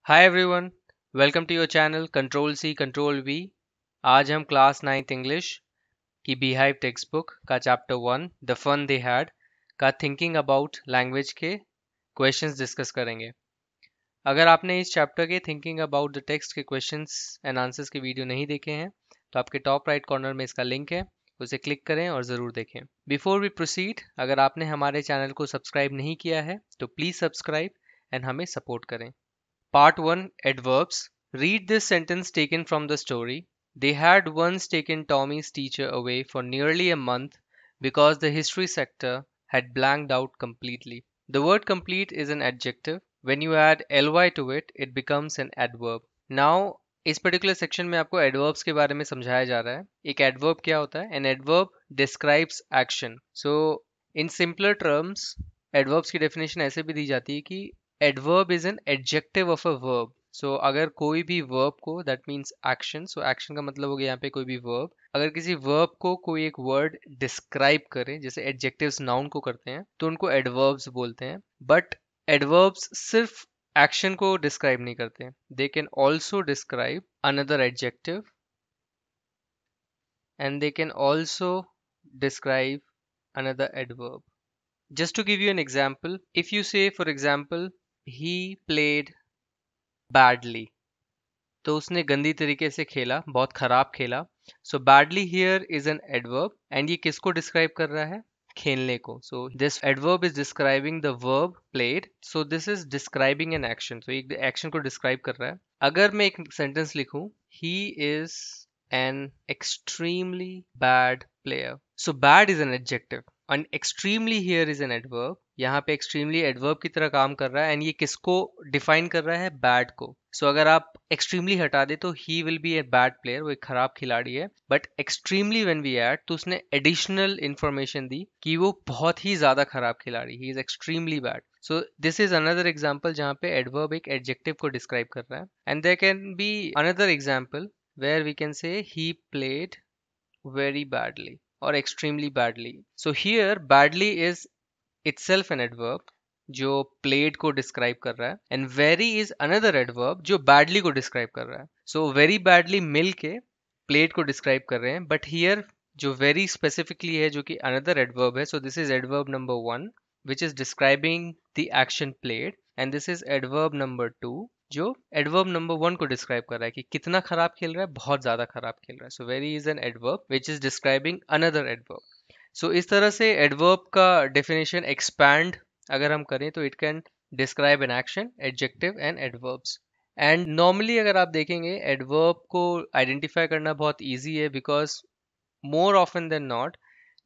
Hi everyone, welcome to your channel control C control V. आज हम class 9th English की Beehive text book का chapter 1 the fun they had का thinking about language के questions discuss करेंगे। अगर आपने इस चैप्टर के थिंकिंग अबाउट द टेक्स्ट के क्वेश्चंस एंड आंसर्स के वीडियो नहीं देखे हैं तो आपके टॉप राइट कॉर्नर में इसका लिंक है, उसे क्लिक करें और ज़रूर देखें। बिफोर वी प्रोसीड, अगर आपने हमारे चैनल को सब्सक्राइब नहीं किया है तो प्लीज़ सब्सक्राइब एंड हमें सपोर्ट करें। Part 1 Adverbs. Read this sentence taken from the story. They had once taken Tommy's teacher away for nearly a month because the history sector had blanked out completely. The word complete is an adjective. When you add ly to it, it becomes an adverb. Now, इस particular section में आपको adverbs के बारे में समझाया जा रहा है। एक एडवर्ब क्या होता है? An adverb describes action. So in simpler terms adverbs की डेफिनेशन ऐसे भी दी जाती है कि adverb is an adjective of a verb. So अगर कोई भी वर्ब को, that means action, so action का मतलब हो गया यहाँ पे कोई भी वर्ब, अगर किसी वर्ब को कोई एक वर्ड डिस्क्राइब करे जैसे एडजेक्टिव्स नाउन को करते हैं तो उनको एडवर्ब्स बोलते हैं। बट एडवर्ब्स सिर्फ एक्शन को डिस्क्राइब नहीं करते, they can also describe another adjective and they can also describe another adverb. Just to give you an example, if you say, for example, he played badly, तो उसने गंदी तरीके से खेला, बहुत खराब खेला। So badly here is an adverb and ये किसको डिस्क्राइब कर रहा है? खेलने को। So this adverb is describing the verb played, so this is describing an action. So एक एक्शन को डिस्क्राइब कर रहा है। अगर मैं एक सेंटेंस लिखूं, he is an extremely bad player, so bad is an adjective and extremely here is an adverb. यहाँ पे एक्सट्रीमली एडवर्ब की तरह काम कर रहा है एंड ये किसको डिफाइन कर रहा है? बैड को। सो अगर आप एक्सट्रीमली हटा दे तो he will be a bad player, वो एक खराब खिलाड़ी है। But extremely when we add तो उसने एडिशनल इंफॉर्मेशन दी कि वो बहुत ही ज्यादा खराब खिलाड़ी, he is extremely bad. So this is another example जहाँ पे एडवर्ब एक एडजेक्टिव को डिस्क्राइब कर रहा है। And there can be another example where we can say he played very badly or extremely badly. So here badly is itself an adverb जो played को describe कर रहा है and very is another adverb जो badly को describe कर रहा है। So very badly मिल के played को डिस्क्राइब कर रहे हैं, बट here जो very specifically है जो कि another adverb है, so this is adverb number 1 which is describing the action played and this is adverb number 2 जो एडवर्ब नंबर 1 को डिस्क्राइब कर रहा है कि कितना खराब खेल रहा है, बहुत ज्यादा खराब खेल रहा है। So very is an adverb which is describing another adverb. So इस तरह से एडवर्ब का डेफिनेशन एक्सपैंड अगर हम करें तो it can describe an action, adjective and adverbs. And normally अगर आप देखेंगे एडवर्ब को आइडेंटिफाई करना बहुत ईजी है because more often than not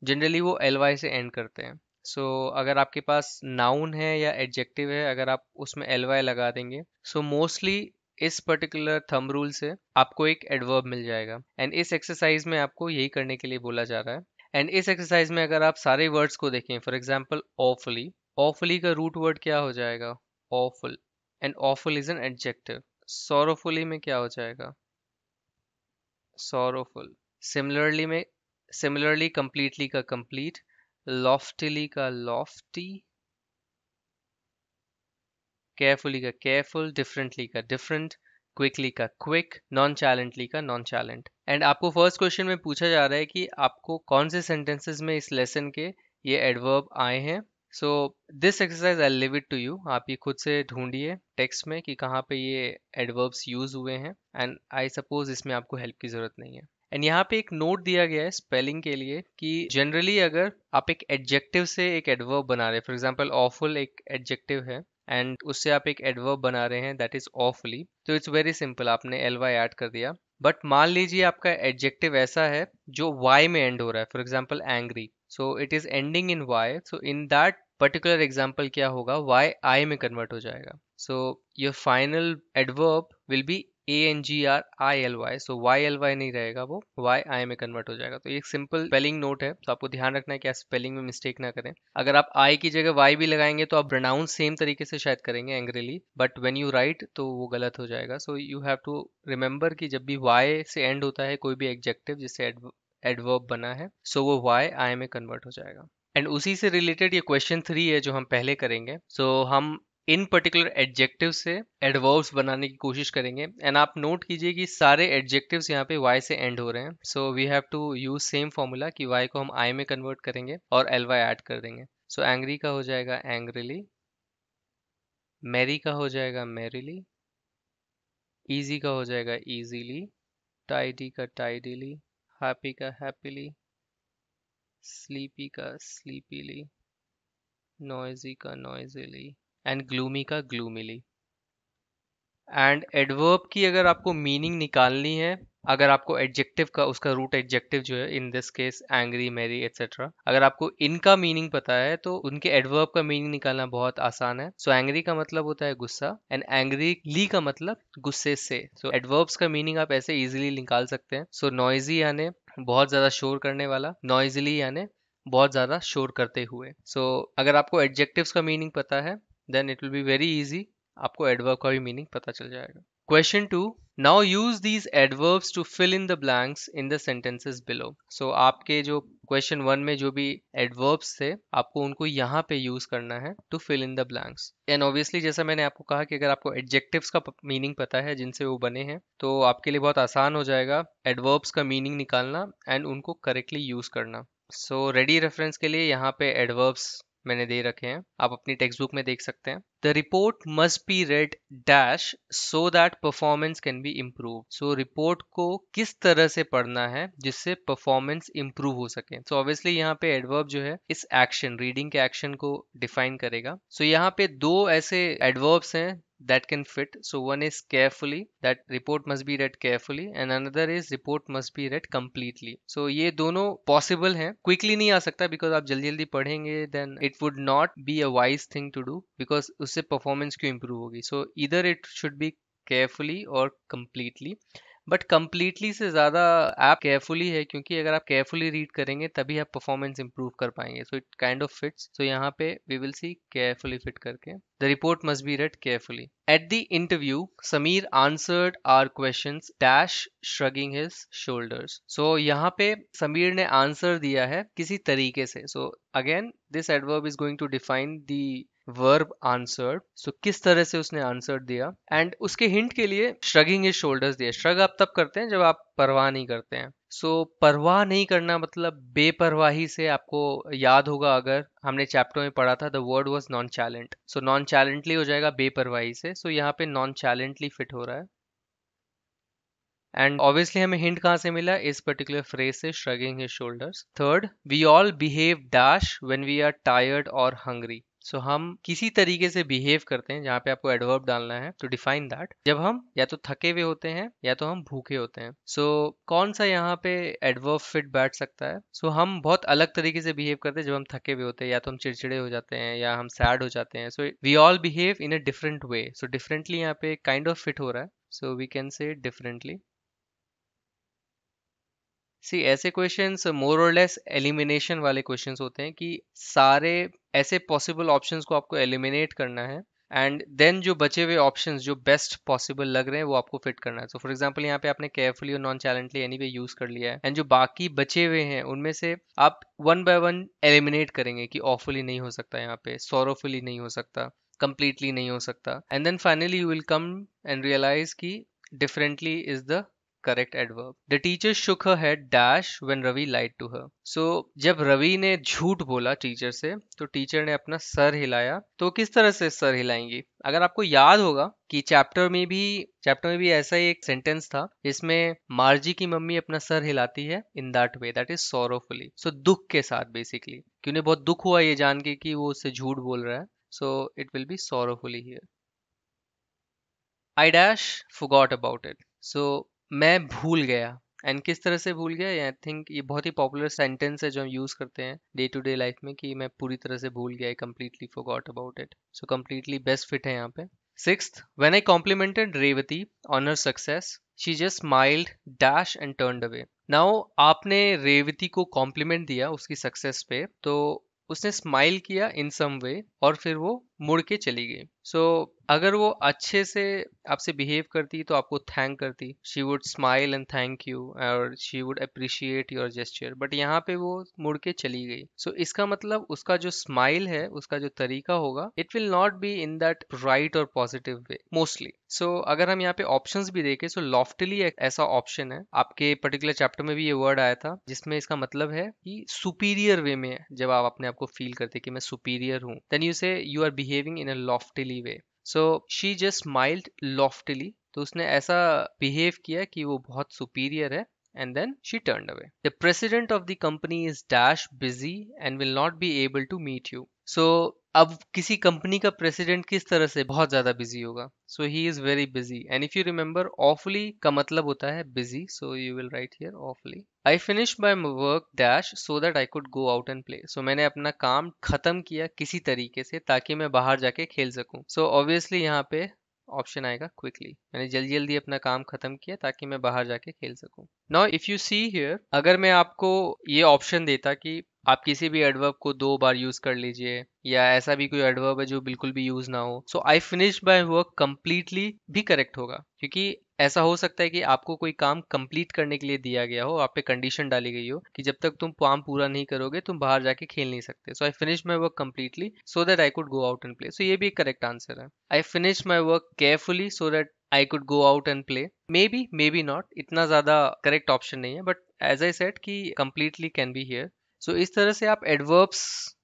generally वो एल वाई से एंड करते हैं। सो अगर आपके पास नाउन है या एडजेक्टिव है, अगर आप उसमें एल वाई लगा देंगे सो मोस्टली इस पर्टिकुलर थंब रूल से आपको एक एडवर्ब मिल जाएगा। एंड इस एक्सरसाइज में आपको यही करने के लिए बोला जा रहा है। एंड इस एक्सरसाइज में अगर आप सारे वर्ड्स को देखें, फॉर एग्जाम्पल ऑफुली, ऑफुली का रूट वर्ड क्या हो जाएगा? Awful. And awful is an adjective. Sorrowfully में क्या हो जाएगा? सॉरोफुल। सिमिलरली में सिमिलरली कंप्लीटली का कंप्लीट, लॉफ्टिली का लॉफ्टी, केयरफुली का केयरफुल, डिफरेंटली का डिफरेंट, क्विकली का क्विक, नॉन चैलेंटली का नॉन चैलेंट। एंड आपको फर्स्ट क्वेश्चन में पूछा जा रहा है कि आपको कौन से सेंटेंसेस में इस लेसन के ये एडवर्ब आए हैं। So this exercise I leave it to you, आप ये खुद से ढूंढिए टेक्स्ट में कि कहाँ पे ये एडवर्ब्स यूज हुए हैं एंड आई सपोज इसमें आपको हेल्प की जरूरत नहीं है। एंड यहाँ पे एक नोट दिया गया है स्पेलिंग के लिए कि जनरली अगर आप एक एडजेक्टिव से एक एडवर्ब बना रहे हैं, फॉर एग्जांपल ऑफुल एक एडजेक्टिव है एंड उससे आप एक एडवर्ब बना रहे हैं दैट इज ऑफुली, तो इट्स वेरी सिंपल, आपने एल वाई ऐड कर दिया। बट मान लीजिए आपका एडजेक्टिव ऐसा है जो वाई में एंड हो रहा है, for example angry, so it is ending in Y, so in that particular example क्या होगा? वाई आई में कन्वर्ट हो जाएगा। So your final adverb will be ANGRILY, so YLY नहीं रहेगा, वो YI में कन्वर्ट हो जाएगा। तो ये एक सिंपल स्पेलिंग नोट है, तो आपको ध्यान रखना है कि आप स्पेलिंग में मिस्टेक ना करें। अगर आप I की जगह Y भी लगाएंगे तो आप प्रोनाउंस सेम तरीके से शायद करेंगे angrily, but when you write तो वो गलत हो जाएगा। So you have to remember कि जब भी Y से एंड होता है कोई भी एडजेक्टिव जिससे एडवर्ब बना है, सो वो YI में कन्वर्ट हो जाएगा। एंड उसी से रिलेटेड ये क्वेश्चन 3 है जो हम पहले करेंगे। सो हम इन पर्टिकुलर एडजेक्टिव से एडवर्ब्स बनाने की कोशिश करेंगे। एंड आप नोट कीजिए कि सारे एडजेक्टिव्स यहाँ पे वाई से एंड हो रहे हैं। So we have to use same formula कि वाई को हम आई में कन्वर्ट करेंगे और एल वाई ऐड कर देंगे। सो एंग्री का हो जाएगा एंग्रिली, मैरी का हो जाएगा मैरिली, इजी का हो जाएगा इजीली, टाइडी का टाइडीली, हैप्पी का हैप्पीली, स्लीपी का स्लीपीली, नॉइजी का नॉइजीली एंड ग्लूमी का ग्लूमीली। एंड एडवर्ब की अगर आपको मीनिंग निकालनी है, अगर आपको एडजेक्टिव का उसका रूट एडजेक्टिव जो है in this case angry merry etcetera, अगर आपको इनका मीनिंग पता है तो उनके एडवर्ब का मीनिंग निकालना बहुत आसान है। सो एंग्री का मतलब होता है गुस्सा एंड एंग्रीली का मतलब गुस्से से। सो एडवर्ब्स का मीनिंग आप ऐसे इजीली निकाल सकते हैं। सो नॉइजी यानी बहुत ज्यादा शोर करने वाला, नॉइजली यानी बहुत ज्यादा शोर करते हुए। सो अगर आपको एडजेक्टिव्स का मीनिंग पता है then it will be very easy, आपको एडवर्ब का भी मीनिंग पता चल जाएगा। Question 2, now use these adverbs to fill in the blanks in the sentences below. So आपके जो क्वेश्चन 1 में जो भी एडवर्ब्स थे आपको उनको यहाँ पे यूज करना है to fill in the blanks. And obviously जैसा मैंने आपको कहा कि अगर आपको एडजेक्टिव्स का मीनिंग पता है जिनसे वो बने हैं तो आपके लिए बहुत आसान हो जाएगा एडवर्ब्स का मीनिंग निकालना एंड उनको करेक्टली यूज करना। सो रेडी रेफरेंस के लिए यहाँ पे एडवर्ब्स मैंने दे रखे हैं, आप अपनी टेक्स्ट बुक में देख सकते हैं। The report must be red dash so that performance can be improve. So report को किस तरह से पढ़ना है जिससे परफॉर्मेंस इम्प्रूव हो सके। सो ऑब्वियसली यहाँ पे एडवर्ब जो है इस एक्शन रीडिंग के एक्शन को डिफाइन करेगा। सो यहाँ पे दो ऐसे एडवर्ब्स हैं that can fit. So one is carefully, that report must be read carefully, and another is report must be read completely. So ये दोनों possible हैं, quickly नहीं आ सकता because आप जल्दी जल्दी पढ़ेंगे then it would not be a wise thing to do because उससे performance क्यों improve होगी। So either it should be carefully or completely, but completely से ज़्यादा आप केयरफुली है क्योंकि अगर आप केयरफुली रीड करेंगे तभी आप परफॉर्मेंस इंप्रूव कर पाएंगे। So it kind of fits. So यहाँ पे we will see carefully fit करके the report must be read carefully. At the interview Sameer answered our questions dash shrugging his shoulders. So यहाँ पे समीर ने आंसर दिया है किसी तरीके से। So again this adverb is going to define the verb answered. So किस तरह से उसने आंसर दिया एंड उसके हिंट के लिए श्रगिंग हिज शोल्डर्स दिया। श्रग आप तब करते हैं जब आप परवाह नहीं करते हैं। सो परवाह नहीं करना मतलब बेपरवाही से। आपको याद होगा अगर हमने चैप्टर में पढ़ा था the word was nonchalant. So nonchalantly हो जाएगा बेपरवाही से। सो यहाँ पे नॉन चैलेंटली फिट हो रहा है। एंड ऑब्वियसली हमें हिंट कहाँ से मिला, इस पर्टिकुलर फ्रेज से shrugging his shoulders. Third, we all behave dash when we are tired और हंग्री। सो हम किसी तरीके से बिहेव करते हैं, जहाँ पे आपको एडवर्ब डालना है टू डिफाइन दैट, जब हम या तो थके हुए होते हैं या तो हम भूखे होते हैं। सो कौन सा यहाँ पे एडवर्ब फिट बैठ सकता है। सो हम बहुत अलग तरीके से बिहेव करते हैं जब हम थके हुए होते हैं, या तो हम चिड़चिड़े हो जाते हैं या हम सैड हो जाते हैं। So we all behave in a different way. So differently यहाँ पे काइंड ऑफ फिट हो रहा है। So we can say differently. See ऐसे क्वेश्चंस मोर और लेस एलिमिनेशन वाले क्वेश्चंस होते हैं कि सारे ऐसे पॉसिबल ऑप्शंस को आपको एलिमिनेट करना है एंड देन जो बचे हुए ऑप्शंस जो बेस्ट पॉसिबल लग रहे हैं वो आपको फिट करना है। सो फॉर एग्जांपल यहाँ पे आपने केयरफुली और नॉन चैलेंटली एनीवे यूज कर लिया है एंड जो बाकी बचे हुए हैं उनमें से आप वन बाय वन एलिमिनेट करेंगे कि ऑफुली नहीं हो सकता, यहाँ पे सोरोफुली नहीं हो सकता, कंप्लीटली नहीं हो सकता, and then finally you will come and realise कि differently is the correct adverb. The teacher shook her head dash when Ravi lied to her. So जब रवि ने झूठ बोला टीचर से तो टीचर ने अपना सर हिलाया। तो किस तरह से सर हिलाएंगी, अगर आपको याद होगा कि चैप्टर में भी ऐसा ही एक सेंटेंस था जिसमें मार्जी की मम्मी अपना सर हिलाती है in that way, that is sorrowfully. So दुख के साथ बेसिकली, कि उन्हें बहुत दुख हुआ ये जान के कि वो उससे झूठ बोल रहा है। So it will be sorrowfully here. I dash forgot about it. So मैं भूल गया। एंड किस तरह से भूल गया, आई थिंक ये बहुत ही पॉपुलर सेंटेंस है जो हम यूज करते हैं डे टू डे लाइफ में कि मैं पूरी तरह से भूल गया, completely forgot about it. So completely best fit है यहाँ पे। Sixth, when I complimented Revathi on her success she just smiled dash and turned away. Now आपने रेवती को कॉम्प्लीमेंट दिया उसकी सक्सेस पे, तो उसने स्माइल किया इन सम वे और फिर वो मुड़ के चली गई। सो अगर वो अच्छे से आपसे बिहेव करती तो आपको थैंक करती, she would smile and thank you, और she would appreciate your gesture, but यहाँ पे वो मुड़ के चली गई। सो इसका मतलब उसका जो स्माइल है, उसका जो तरीका होगा, it will not be in that right और पॉजिटिव वे मोस्टली। सो अगर हम यहाँ पे ऑप्शंस भी देखें, सो लॉफ्टली एक ऐसा ऑप्शन है, आपके पर्टिकुलर चैप्टर में भी ये वर्ड आया था, जिसमें इसका मतलब है कि सुपीरियर वे में जब आप अपने आप को फील करते कि मैं सुपीरियर हूँ, then you say you are behaving in a loftily way. So she just smiled loftily, तो उसने ऐसा बिहेव किया कि वो बहुत सुपीरियर है, and then she turned away. The president of the company is dash busy and will not be able to meet you. So अब किसी कंपनी का प्रेसिडेंट किस तरह से बहुत ज्यादा बिजी होगा, so he is very busy, and if you remember awfully का मतलब होता है busy, so you will write here awfully. I finished my work dash so that I could go out and play. So मैंने अपना काम खत्म किया किसी तरीके से ताकि मैं बाहर जाके खेल सकूं. So obviously यहाँ पे ऑप्शन आएगा क्विकली, मैंने जल्दी जल्दी अपना काम खत्म किया ताकि मैं बाहर जाके खेल सकूं। Now if you see here, अगर मैं आपको ये ऑप्शन देता कि आप किसी भी एडवर्ब को 2 बार यूज कर लीजिए, या ऐसा भी कोई एडवर्ब है जो बिल्कुल भी यूज ना हो, so I finish my work completely भी करेक्ट होगा, क्योंकि ऐसा हो सकता है कि आपको कोई काम कंप्लीट करने के लिए दिया गया हो, आप पे कंडीशन डाली गई हो कि जब तक तुम काम पूरा नहीं करोगे तुम बाहर जाके खेल नहीं सकते। So I finish my work completely so that I could go out and play, so ये भी एक करेक्ट आंसर है। I finish my work carefully so that I could go out and play, maybe not, इतना ज्यादा correct option नहीं है, but as I said कि completely can be here. So इस तरह से आप एडवर्ब्स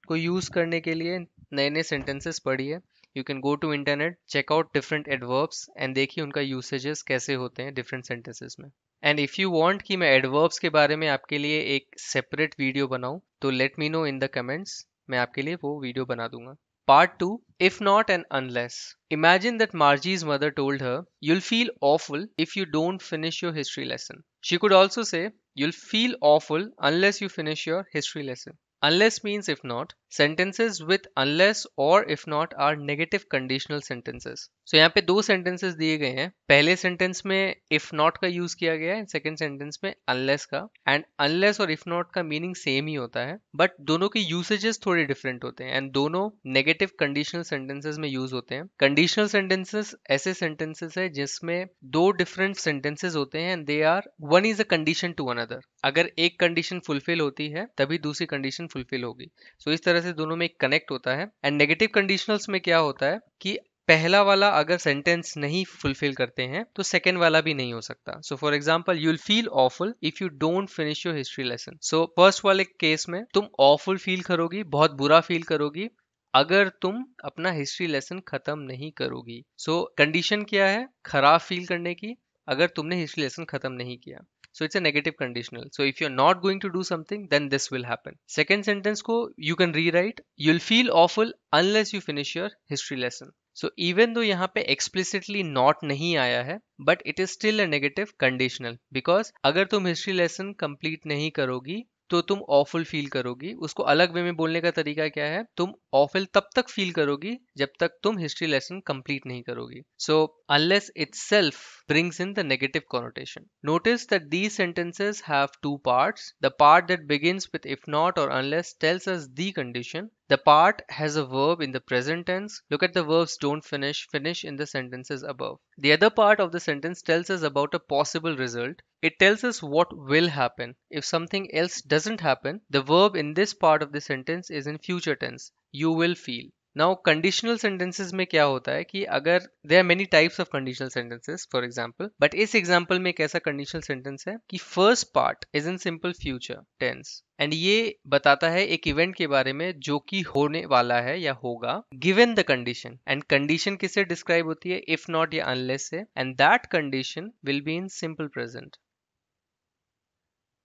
को यूज करने के लिए नए नए सेंटेंसेस पढ़िए। You can go to internet, check out different adverbs and देखिए उनका यूसेजेस कैसे होते हैं डिफरेंट सेंटेंसेस में। एंड इफ यू वांट कि मैं एडवर्ब्स के बारे में आपके लिए एक सेपरेट वीडियो बनाऊं, तो let me know in the comments, मैं आपके लिए वो वीडियो बना दूंगा। Part 2, If Not and Unless. Imagine that Margie's mother told her, "You'll feel awful if you don't finish your history lesson." She could also say, "You'll feel awful unless you finish your history lesson." Unless means if not. Sentences with unless or if not are negative conditional sentences. So यहाँ पे 2 sentences दिए गए हैं। पहले sentence में if not का use किया गया है, second sentence में unless का। and unless और if not का meaning same ही होता है, but दोनों के usages थोड़े different होते हैं, and दोनों negative conditional sentences में use होते हैं। Conditional sentences ऐसे sentences है जिसमें 2 different sentences होते हैं, and they are one is a condition to another. अगर एक condition fulfill होती है तभी दूसरी condition fulfill होगी। सो इस तरह से दोनों में एक कनेक्ट होता है। एंड नेगेटिव कंडीशनल्स में क्या होता है कि पहला वाला अगर सेंटेंस नहीं फुलफिल करते हैं तो सेकेंड वाला भी नहीं हो सकता। So for example, you will feel awful if you don't finish your history lesson. So first वाले केस में तुम ऑफुल फील करोगी, बहुत बुरा फील करोगी, अगर तुम अपना हिस्ट्री लेसन खत्म नहीं करोगी। सो कंडीशन क्या है खराब फील करने की, अगर तुमने हिस्ट्री लेसन खत्म नहीं किया। So it's a negative conditional. So if you're not going to do something, then this will happen. Second sentence ko you can rewrite, you'll feel awful unless you finish your history lesson. So even though यहाँ पे explicitly not नहीं आया है, but it is still a negative conditional, because अगर तुम history lesson complete नहीं करोगी तो तुम awful फील करोगी। उसको अलग वे में बोलने का तरीका क्या है, तुम awful तब तक फील करोगी जब तक तुम हिस्ट्री लेसन कंप्लीट नहीं करोगी। सो unless itself brings in the negative connotation. Notice that these sentences have 2 parts. The part that begins with if not or unless tells us the condition. The part has a verb in the present tense. Look at the verbs don't finish, finish in the sentences above. The other part of the sentence tells us about a possible result. It tells us what will happen. If something else doesn't happen, the verb in this part of the sentence is in future tense. You will feel. Now conditional sentences में क्या होता है कि अगर there are many types of conditional sentences for example, but इस example में एक ऐसा कंडीशनल सेंटेंस है कि first part is in simple future tense, and ये बताता है एक इवेंट के बारे में जो कि होने वाला है या होगा given the condition. And condition किससे डिस्क्राइब होती है, इफ नॉट या अनलेस से, and that condition will be in simple present.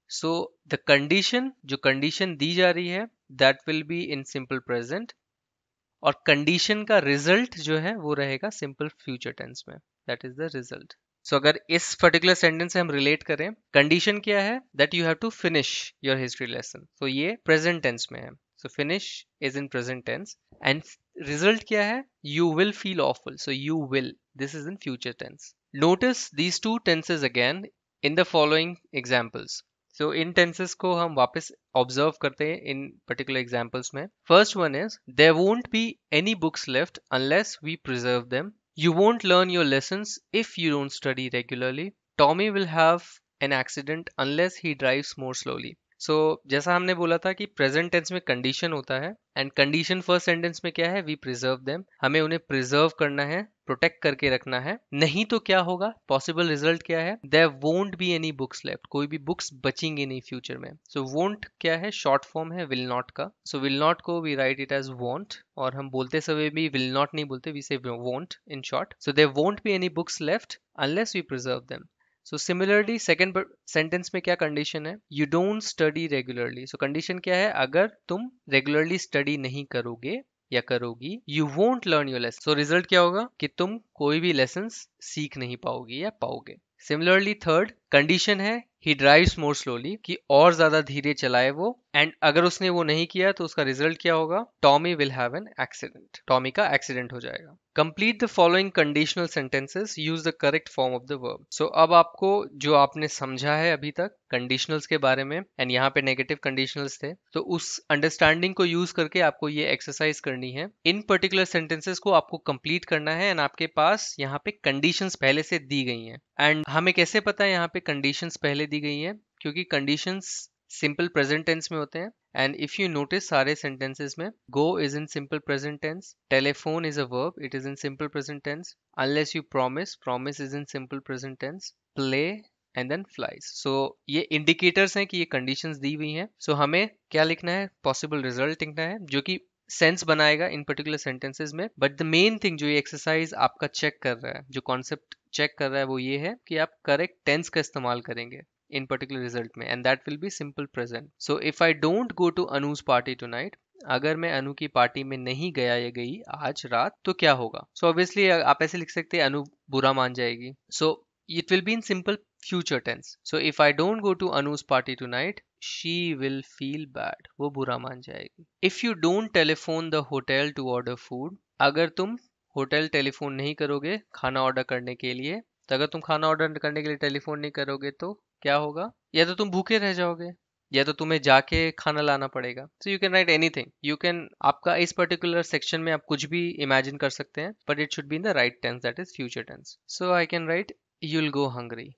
So the condition, जो कंडीशन दी जा रही है, that will be in simple present, और कंडीशन का रिजल्ट जो है वो रहेगा सिंपल फ्यूचर टेंस में, दैट इज द रिजल्ट। सो अगर इस पर्टिकुलर सेंटेंस से हम रिलेट करें, कंडीशन क्या है, that you have to finish your history lesson, so ये प्रेजेंट टेंस में है, so finish is in present tense, and result क्या है, you will feel awful, so you will, this is in future tense. Notice these two tenses again in the following examples. So इन tenses को हम वापस observe करते हैं इन particular examples में. First one is there won't be any books left unless we preserve them. You won't learn your lessons if you don't study regularly. Tommy will have an accident unless he drives more slowly. So जैसा हमने बोला था कि present tense में condition होता है and condition first sentence में क्या है, वी प्रिजर्व देम. हमें उन्हें प्रिजर्व करना है, प्रोटेक्ट करके रखना है. नहीं तो क्या होगा, पॉसिबल रिजल्ट क्या है, there won't be any books left. कोई भी बुक्स बचेंगी नहीं फ्यूचर में. सो वोंट क्या है, शॉर्ट फॉर्म है विल नॉट का. सो विल नॉट को we write it as won't, और हम बोलते समय भी विल नॉट नहीं बोलते, we say won't in short. So there won't be any books left unless we preserve them. So similarly second sentence में क्या कंडीशन है, you don't study regularly. So condition क्या है, अगर तुम रेगुलरली स्टडी नहीं करोगे या करोगी, you won't learn your lesson. So result क्या होगा कि तुम कोई भी लेसन सीख नहीं पाओगी या पाओगे. सिमिलरली थर्ड कंडीशन है ही ड्राइव्स मोर स्लोली, कि और ज्यादा धीरे चलाए वो, एंड अगर उसने वो नहीं किया तो उसका रिजल्ट क्या होगा, Tommy will have an accident. टॉमी का एक्सीडेंट हो जाएगा. Complete the following conditional sentences, use the correct form of the verb. So अब आपको जो आपने समझा है अभी तक कंडीशनल्स के बारे में, एंड यहाँ पे नेगेटिव कंडीशनल्स थे, तो उस अंडरस्टैंडिंग को यूज करके आपको ये एक्सरसाइज करनी है. इन पर्टिकुलर सेंटेंसेस को आपको कंप्लीट करना है, एंड आपके पास यहाँ पे कंडीशंस पहले से दी गई हैं. एंड हमें कैसे पता है यहाँ पे कंडीशंस पहले दी गई हैं, क्योंकि कंडीशंस सिंपल प्रेजेंट टेंस में होते हैं. एंड इफ यू नोटिस सारे सेंटेंसेस में go is in simple present tense, telephone is a verb, it is in simple present tense, unless you promise, promise is in simple present tense, play and then flies. So ये indicators हैं कि ये conditions दी हुई हैं. सो हमें क्या लिखना है, पॉसिबल रिजल्ट लिखना है जो कि सेंस बनाएगा इन पर्टिकुलर सेंटेंसेस में. बट द मेन थिंग जो ये एक्सरसाइज आपका चेक कर रहा है, जो कॉन्सेप्ट चेक कर रहा है, वो ये है कि आप करेक्ट टेंस का इस्तेमाल करेंगे इन पर्टिकुलर रिजल्ट में, and that will be simple present. So if I don't go to Anu's party tonight, अगर मैं अनु की पार्टी में नहीं गया या गई आज रात तो क्या होगा. सो ऑब्वियसली आप ऐसे लिख सकते हैं अनु बुरा मान जाएगी. So it will be in simple future tense. So if I don't go to Anu's party tonight, she will feel bad, वो बुरा मान जाएगी. If you don't telephone the hotel to order food, अगर तुम होटल टेलीफोन नहीं करोगे खाना order करने के लिए, तो अगर तुम खाना ऑर्डर करने के लिए टेलीफोन नहीं करोगे तो क्या होगा, या तो तुम भूखे रह जाओगे या तो तुम्हें जाके खाना लाना पड़ेगा. So you can write anything, you can, आपका इस पर्टिकुलर सेक्शन में आप कुछ भी इमेजिन कर सकते हैं, but it should be in the right tense, that is future tense. So I can write you will go hungry.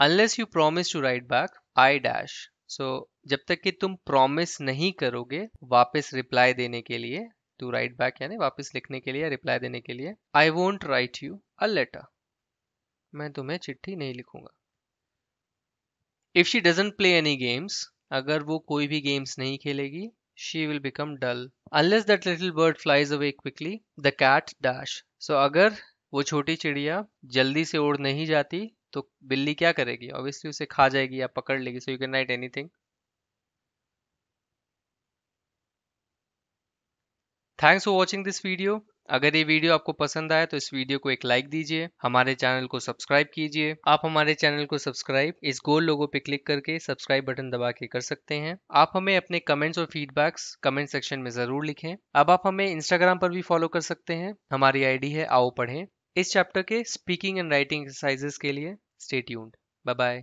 Unless you promise to write back I dash. So जब तक कि तुम प्रॉमिस नहीं करोगे वापस रिप्लाई देने के लिए, टू राइट बैक यानी वापस लिखने के लिए, रिप्लाई देने के लिए, I won't write you a letter, मैं तुम्हें चिट्ठी नहीं लिखूंगा. If she doesn't play any games, अगर वो कोई भी गेम्स नहीं खेलेगी, she will become dull. Unless that little bird flies away quickly the cat dash. So अगर वो छोटी चिड़िया जल्दी से उड़ नहीं जाती तो बिल्ली क्या करेगी, ऑब्वियसली उसे खा जाएगी या पकड़ लेगी. So you can write anything. Thanks for watching this video. अगर ये वीडियो आपको पसंद आया तो इस वीडियो को एक लाइक दीजिए, हमारे चैनल को सब्सक्राइब कीजिए. आप हमारे चैनल को सब्सक्राइब इस गोल लोगो पे क्लिक करके सब्सक्राइब बटन दबा के कर सकते हैं. आप हमें अपने कमेंट्स और फीडबैक्स कमेंट सेक्शन में ज़रूर लिखें. अब आप हमें इंस्टाग्राम पर भी फॉलो कर सकते हैं, हमारी आईडी है आओ पढ़ें. इस चैप्टर के स्पीकिंग एंड राइटिंग एक्सरसाइजेस के लिए स्टे ट्यून्ड. Bye bye.